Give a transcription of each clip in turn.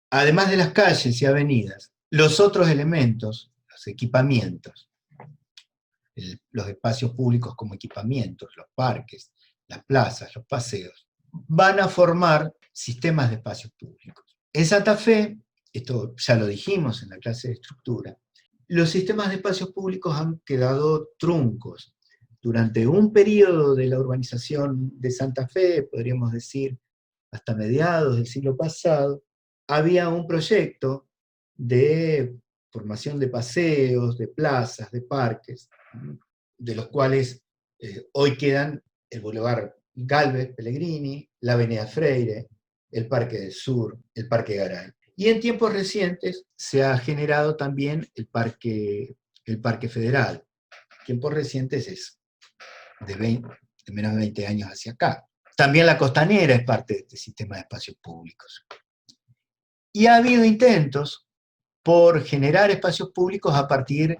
además de las calles y avenidas, los otros elementos, los equipamientos, los espacios públicos como equipamientos, los parques, las plazas, los paseos, van a formar sistemas de espacios públicos. En Santa Fe, esto ya lo dijimos en la clase de estructura, los sistemas de espacios públicos han quedado truncos. Durante un periodo de la urbanización de Santa Fe, podríamos decir hasta mediados del siglo pasado, había un proyecto de formación de paseos, de plazas, de parques, de los cuales hoy quedan el Boulevard Galvez Pellegrini, la Avenida Freire, el Parque del Sur, el Parque Garay. Y en tiempos recientes se ha generado también el Parque Federal. Tiempos recientes es de menos de 20 años hacia acá. También la Costanera es parte de este sistema de espacios públicos. Y ha habido intentos por generar espacios públicos a partir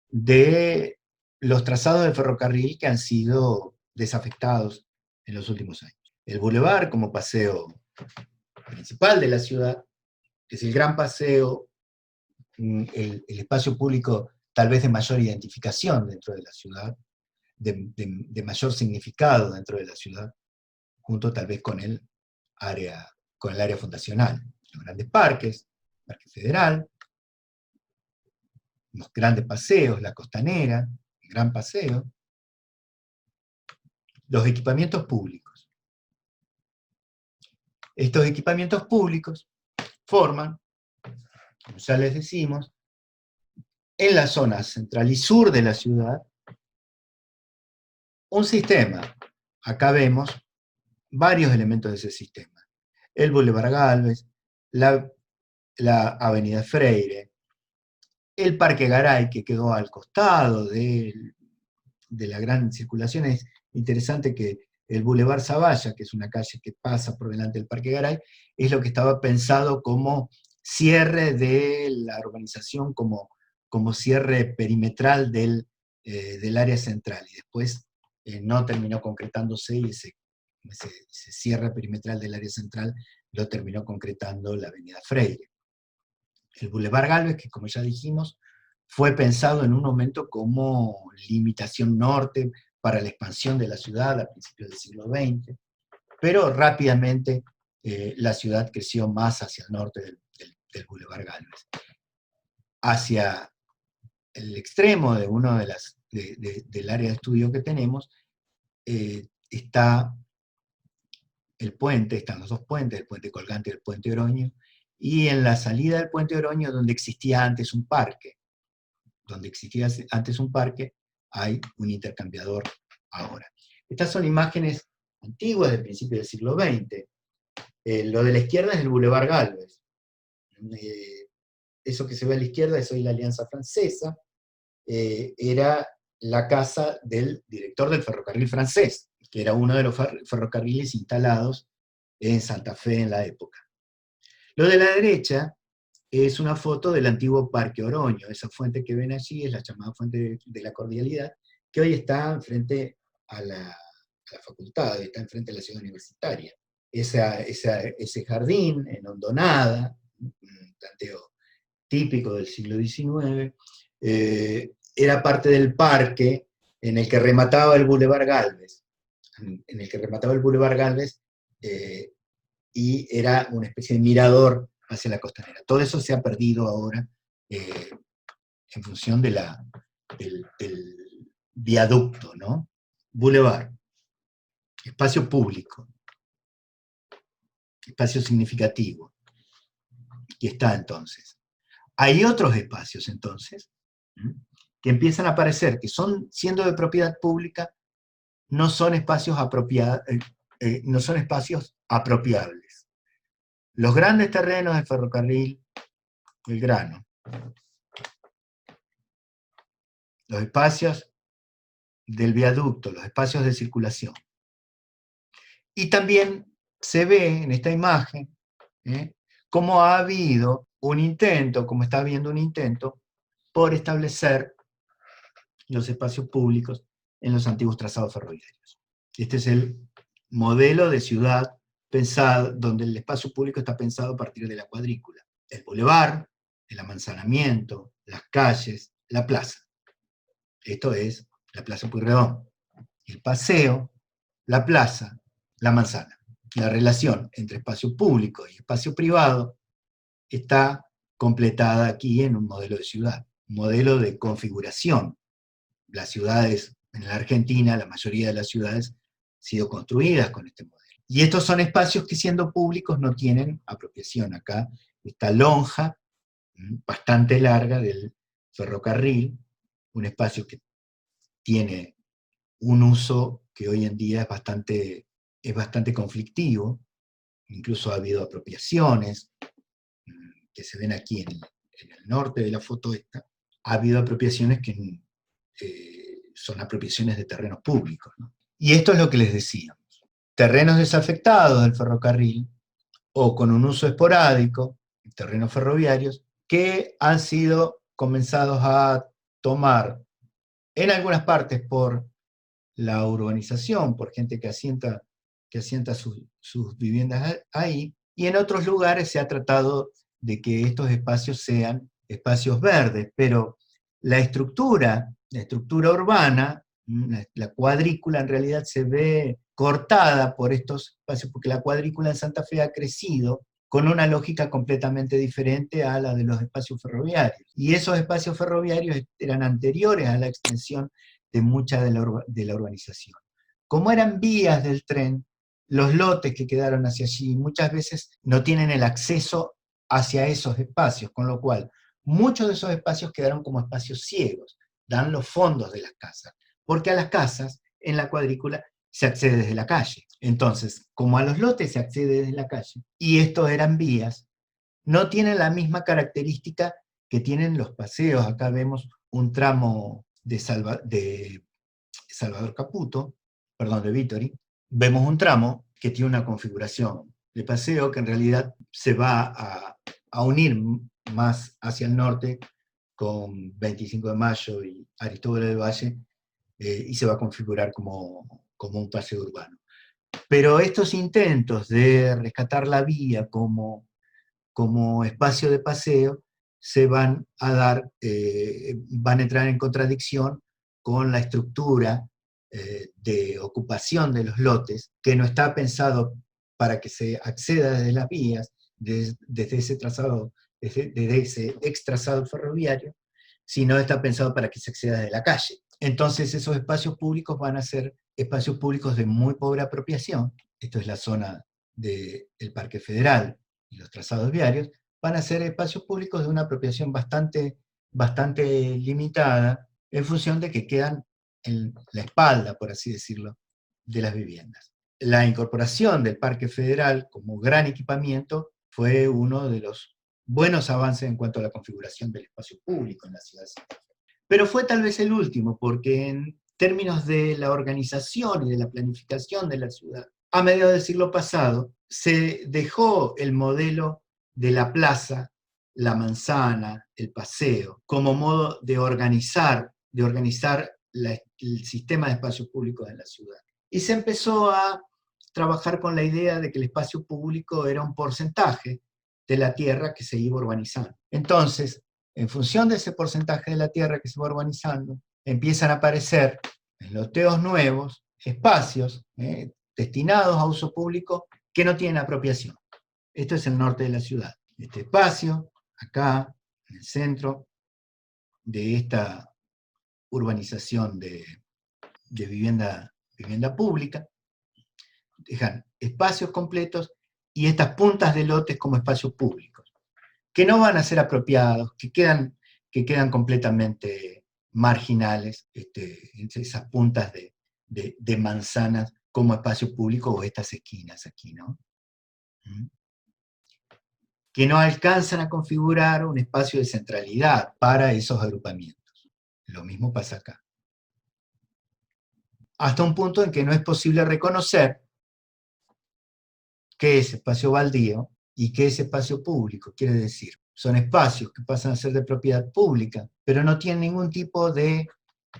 de los trazados de ferrocarril que han sido desafectados en los últimos años. El Boulevard como paseo principal de la ciudad, es el gran paseo, el espacio público tal vez de mayor identificación dentro de la ciudad, de mayor significado dentro de la ciudad, junto tal vez con el área fundacional. Los grandes parques, Parque Federal, los grandes paseos, la Costanera, el Gran Paseo, los equipamientos públicos. Estos equipamientos públicos forman, como ya les decimos, en la zona central y sur de la ciudad, un sistema. Acá vemos varios elementos de ese sistema. El Boulevard Galvez, la Avenida Freire, el Parque Garay, que quedó al costado de la gran circulación. Es interesante que el Boulevard Zavalla, que es una calle que pasa por delante del Parque Garay, es lo que estaba pensado como cierre de la urbanización, como cierre perimetral del área central. Y después no terminó concretándose, y ese cierre perimetral del área central lo terminó concretando la Avenida Freire. El Boulevard Galvez, que como ya dijimos, fue pensado en un momento como limitación norte para la expansión de la ciudad a principios del siglo XX, pero rápidamente la ciudad creció más hacia el norte del Boulevard Galvez. Hacia el extremo de uno del área de estudio que tenemos, está el puente, están los dos puentes, el puente colgante y el puente Oroño, y en la salida del puente Oroño, donde existía antes un parque, hay un intercambiador ahora. Estas son imágenes antiguas del principio del siglo XX. Lo de la izquierda es el Boulevard Galvez. Eso que se ve a la izquierda es hoy la Alianza Francesa. Era la casa del director del ferrocarril francés, que era uno de los ferrocarriles instalados en Santa Fe en la época. Lo de la derecha es una foto del antiguo Parque Oroño. Esa fuente que ven allí es la llamada Fuente de la Cordialidad, que hoy está frente a la facultad, está enfrente de la ciudad universitaria. Ese jardín en hondonada, un planteo típico del siglo XIX, era parte del parque en el que remataba el Boulevard Galvez. Y era una especie de mirador hacia la costanera. Todo eso se ha perdido ahora en función del viaducto, ¿no? Boulevard, espacio público, espacio significativo. Y está entonces. Hay otros espacios entonces que empiezan a aparecer, que son, siendo de propiedad pública, no son espacios apropiables. Los grandes terrenos del ferrocarril Belgrano, los espacios del viaducto, los espacios de circulación. Y también se ve en esta imagen cómo ha habido un intento, como está habiendo un intento, por establecer los espacios públicos en los antiguos trazados ferroviarios. Este es el modelo de ciudad pensado, donde el espacio público está pensado a partir de la cuadrícula. el bulevar, el amanzanamiento, las calles, la plaza. Esto es la Plaza Pueyrredón. El paseo, la plaza, la manzana. La relación entre espacio público y espacio privado está completada aquí en un modelo de ciudad, un modelo de configuración. Las ciudades en la Argentina, la mayoría de las ciudades, han sido construidas con este modelo. Y estos son espacios que, siendo públicos, no tienen apropiación. Acá esta lonja bastante larga del ferrocarril, un espacio que tiene un uso que hoy en día es bastante conflictivo. Incluso ha habido apropiaciones, que se ven aquí en el norte de la foto esta. Ha habido apropiaciones que son apropiaciones de terrenos públicos, ¿no? Y esto es lo que les decíamos. Terrenos desafectados del ferrocarril o con un uso esporádico, terrenos ferroviarios, que han sido comenzados a tomar en algunas partes por la urbanización, por gente que asienta sus viviendas ahí, y en otros lugares se ha tratado de que estos espacios sean espacios verdes, pero la estructura urbana, la cuadrícula en realidad se ve cortada por estos espacios, porque la cuadrícula en Santa Fe ha crecido con una lógica completamente diferente a la de los espacios ferroviarios. Y esos espacios ferroviarios eran anteriores a la extensión de mucha de la urbanización. Como eran vías del tren, los lotes que quedaron hacia allí muchas veces no tienen el acceso hacia esos espacios, con lo cual muchos de esos espacios quedaron como espacios ciegos, dan los fondos de las casas, porque a las casas en la cuadrícula se accede desde la calle. Entonces, como a los lotes se accede desde la calle, y estos eran vías, no tienen la misma característica que tienen los paseos. Acá vemos un tramo de Salvador Caputo, perdón, de Vittori, vemos un tramo que tiene una configuración de paseo que en realidad se va a unir más hacia el norte con 25 de Mayo y Aristóbulo del Valle, y se va a configurar como un paseo urbano. Pero estos intentos de rescatar la vía como espacio de paseo se van a entrar en contradicción con la estructura de ocupación de los lotes, que no está pensado para que se acceda desde las vías, desde ese trazado, desde ese extrazado ferroviario, sino está pensado para que se acceda desde la calle. Entonces esos espacios públicos van a ser espacios públicos de muy pobre apropiación. Esto es la zona del Parque Federal y los trazados viarios, van a ser espacios públicos de una apropiación bastante limitada, en función de que quedan en la espalda, por así decirlo, de las viviendas. La incorporación del Parque Federal como gran equipamiento fue uno de los buenos avances en cuanto a la configuración del espacio público en la ciudad de Santa Fe. Pero fue tal vez el último, porque en términos de la organización y de la planificación de la ciudad, a mediados del siglo pasado, se dejó el modelo de la plaza, la manzana, el paseo, como modo de organizar el sistema de espacios públicos en la ciudad. Y se empezó a trabajar con la idea de que el espacio público era un porcentaje de la tierra que se iba urbanizando. Entonces, en función de ese porcentaje de la tierra que se va urbanizando, empiezan a aparecer en loteos nuevos espacios destinados a uso público que no tienen apropiación. Esto es el norte de la ciudad. Este espacio, acá, en el centro de esta urbanización de vivienda pública, dejan espacios completos y estas puntas de lotes como espacios públicos, que no van a ser apropiados, que quedan completamente marginales, esas puntas de manzanas como espacio público, o estas esquinas aquí, ¿no? Que no alcanzan a configurar un espacio de centralidad para esos agrupamientos. Lo mismo pasa acá. Hasta un punto en que no es posible reconocer qué es espacio baldío y qué es espacio público. Quiere decir, son espacios que pasan a ser de propiedad pública, pero no tienen ningún tipo de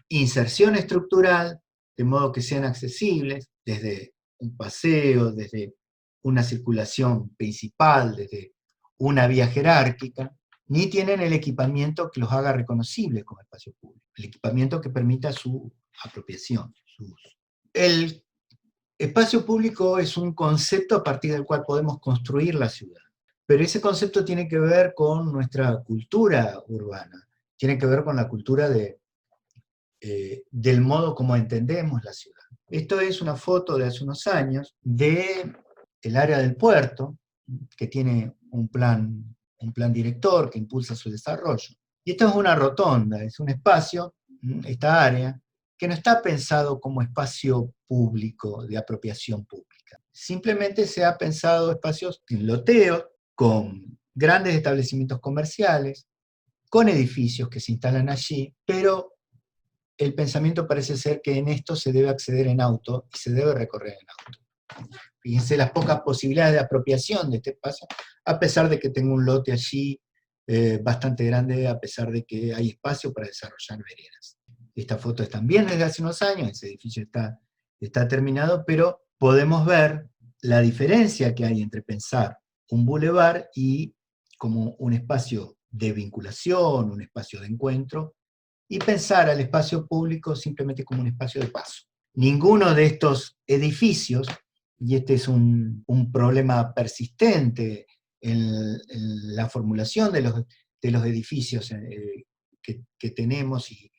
inserción estructural, de modo que sean accesibles desde un paseo, desde una circulación principal, desde una vía jerárquica, ni tienen el equipamiento que los haga reconocibles como espacio público, el equipamiento que permita su apropiación, su uso. El espacio público es un concepto a partir del cual podemos construir la ciudad, pero ese concepto tiene que ver con nuestra cultura urbana, tiene que ver con la cultura del modo como entendemos la ciudad. Esto es una foto de hace unos años del área del puerto, que tiene un plan director que impulsa su desarrollo. Y esto es una rotonda, es un espacio, esta área, que no está pensado como espacio público, de apropiación pública. Simplemente se ha pensado espacios en loteo, con grandes establecimientos comerciales, con edificios que se instalan allí, pero el pensamiento parece ser que en esto se debe acceder en auto y se debe recorrer en auto. Fíjense las pocas posibilidades de apropiación de este espacio, a pesar de que tengo un lote allí bastante grande, a pesar de que hay espacio para desarrollar veredas. Esta foto es también desde hace unos años, ese edificio está terminado, pero podemos ver la diferencia que hay entre pensar un bulevar y como un espacio de vinculación, un espacio de encuentro, y pensar al espacio público simplemente como un espacio de paso. Ninguno de estos edificios, y este es un problema persistente en la formulación de los edificios que tenemos y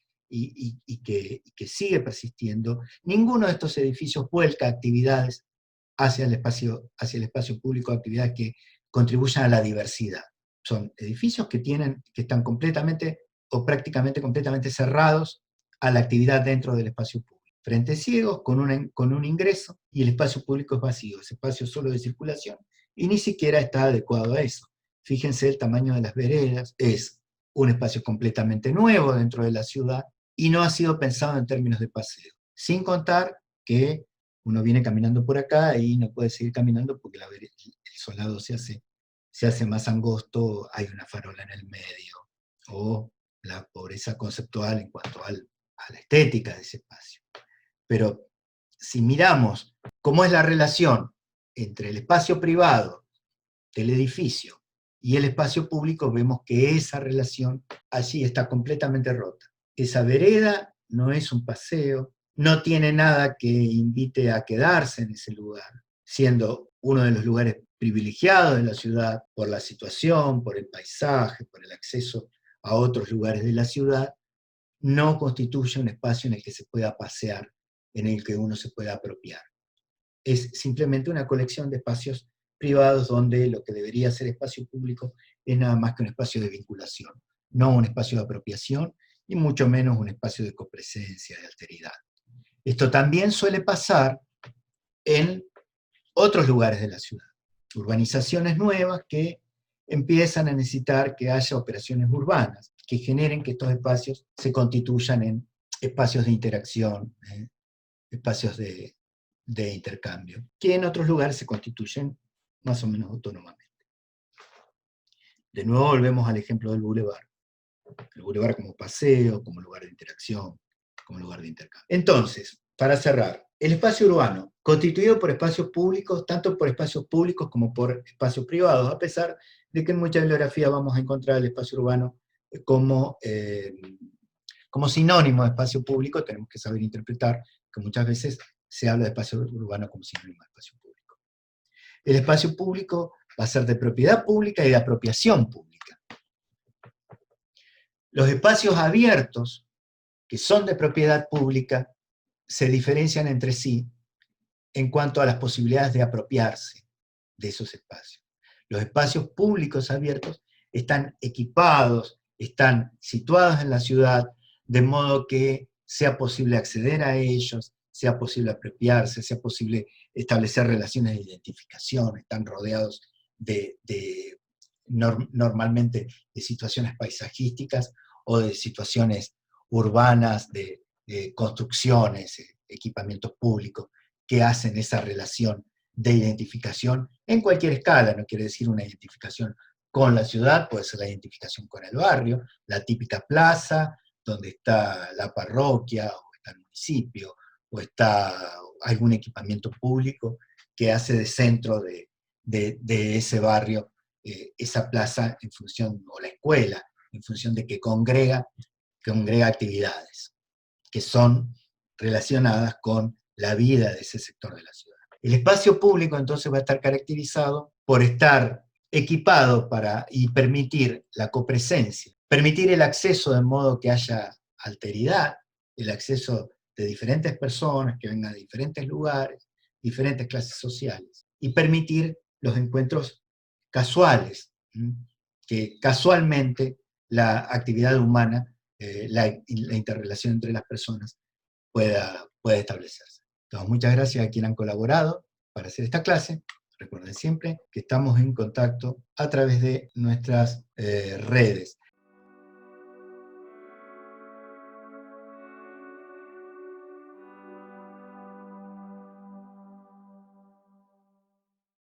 que sigue persistiendo, ninguno de estos edificios vuelca actividades hacia el espacio público, actividades que contribuyan a la diversidad. Son edificios que están completamente o prácticamente completamente cerrados a la actividad dentro del espacio público. Frentes ciegos, con un ingreso, y el espacio público es vacío, es espacio solo de circulación, y ni siquiera está adecuado a eso. Fíjense el tamaño de las veredas, es un espacio completamente nuevo dentro de la ciudad, y no ha sido pensado en términos de paseo. Sin contar que uno viene caminando por acá y no puede seguir caminando porque el solado se hace más angosto, hay una farola en el medio, o la pobreza conceptual en cuanto a la estética de ese espacio. Pero si miramos cómo es la relación entre el espacio privado del edificio y el espacio público, vemos que esa relación allí está completamente rota. Esa vereda no es un paseo, no tiene nada que invite a quedarse en ese lugar, siendo uno de los lugares privilegiados de la ciudad por la situación, por el paisaje, por el acceso a otros lugares de la ciudad, no constituye un espacio en el que se pueda pasear, en el que uno se pueda apropiar. Es simplemente una colección de espacios privados donde lo que debería ser espacio público es nada más que un espacio de vinculación, no un espacio de apropiación y mucho menos un espacio de copresencia, de alteridad. Esto también suele pasar en otros lugares de la ciudad. Urbanizaciones nuevas que empiezan a necesitar que haya operaciones urbanas, que generen que estos espacios se constituyan en espacios de interacción, espacios de intercambio, que en otros lugares se constituyen más o menos autónomamente. De nuevo volvemos al ejemplo del bulevar. El bulevar como paseo, como lugar de interacción, como lugar de intercambio. Entonces, para cerrar, el espacio urbano, constituido por espacios públicos, tanto por espacios públicos como por espacios privados, a pesar de que en mucha bibliografía vamos a encontrar el espacio urbano como sinónimo de espacio público, tenemos que saber interpretar que muchas veces se habla de espacio urbano como sinónimo de espacio público. El espacio público va a ser de propiedad pública y de apropiación pública. Los espacios abiertos, que son de propiedad pública, se diferencian entre sí en cuanto a las posibilidades de apropiarse de esos espacios. Los espacios públicos abiertos están equipados, están situados en la ciudad, de modo que sea posible acceder a ellos, sea posible apropiarse, sea posible establecer relaciones de identificación, están rodeados normalmente de situaciones paisajísticas o de situaciones urbanas, de construcciones, equipamientos públicos, que hacen esa relación de identificación en cualquier escala, no quiere decir una identificación con la ciudad, puede ser la identificación con el barrio, la típica plaza, donde está la parroquia, o está el municipio, o está algún equipamiento público que hace de centro de ese barrio esa plaza en función, o la escuela, en función de que congrega actividades que son relacionadas con la vida de ese sector de la ciudad. El espacio público entonces va a estar caracterizado por estar equipado y permitir la copresencia, permitir el acceso de modo que haya alteridad, el acceso de diferentes personas que vengan de diferentes lugares, diferentes clases sociales, y permitir los encuentros casuales, que casualmente la actividad humana, la interrelación entre las personas pueda establecerse. Entonces, muchas gracias a quienes han colaborado para hacer esta clase. Recuerden siempre que estamos en contacto a través de nuestras redes.